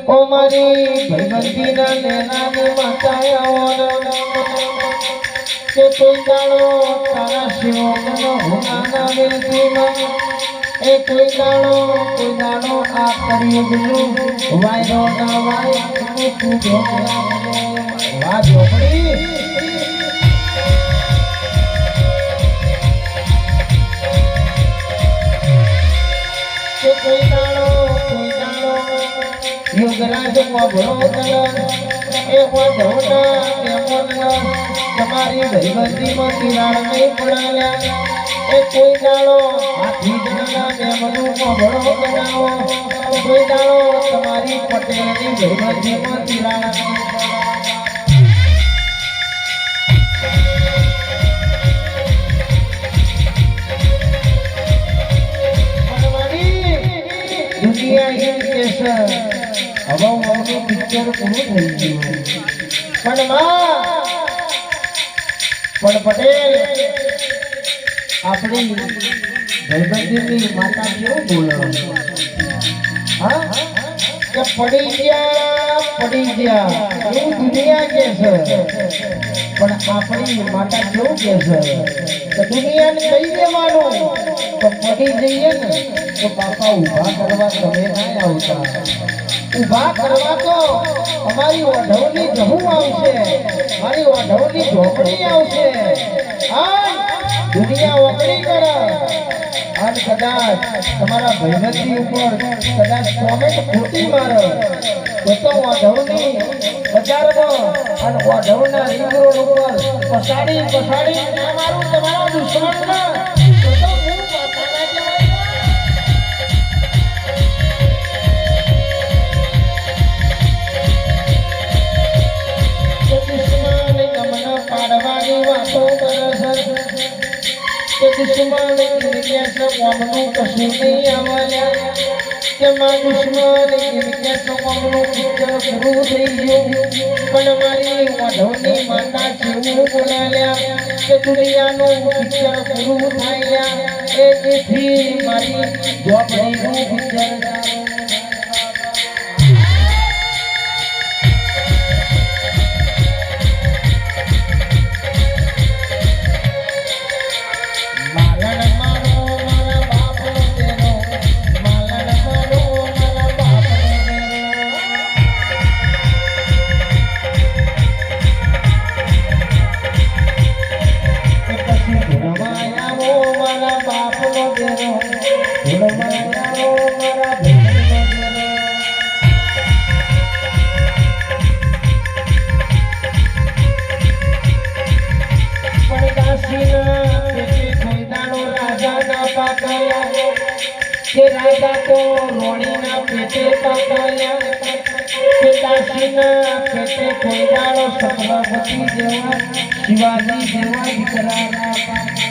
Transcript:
ઓ મારી ભગવતીના નેનાની માતાયા કે કોઈ દાડો તારા શિવનો હુનાના વેલતીમાં એ કોઈ દાડો આ કરિયુગનું વાયરો ના વાય તું વા ઝોપડી કે કોઈ દાડો યુગરાજ મોભળો કર એ મોઢોના કેમોના તમારી ભૈવતીમાં તિરાડ નહીં પડાયા એ કોઈ દાડો હાથી જણા મેમનું મોભળો બનાવો કોઈ દાડો તમારી પટેલની ભૈવતીમાં તિરાડ દુનિયા એમ કેસર હવે મારું પિક્ચર પૂરું થઈ ગયું પણ પટેલ આપણી ભાઈબંધીની માતા કેવું બોલો હા કે પડી ગયા એવું દુનિયા કે છે પણ આપણી માતા કેવું કે છે તો દુનિયાને કહી દેવાનું તો પડી જઈએ ને તો બાપા ઊભા કરવા તમે ના આવતા ઊભા કરવા તો અમારી ઓઢવની જહું આવશે મારી ઓઢવની ઝોપડી આવશે દુનિયા ઓગળી કરે અને કદાચ તમારા ભૈરવતી ઉપર કદાચ કોમેન્ટ ખોટી મારે તો ઓઢવની બજારમાં અને ઓઢવના રિંગ રોડ ઉપર પસાડી મારું તમારા દુશ્મનના दुश्मन इनके सब हमनु कશું નહીં આવયા કે માં દુશ્મન ઇનકે सब हमनु પિક્ચર પૂરું થઈ ગયું પણ મારી વાઢોની માતા જેવું બોલાયા કે દુનિયાનું પિક્ચર પૂરું થાય એ જેથી મારી ઝોપડીનું પિક્ચર राजा को रोणीना पेटे पकाया पिताश्रीना पेटे कोई दाड़ो छत्रपति जेवा शिवाजी जेवा दीकराना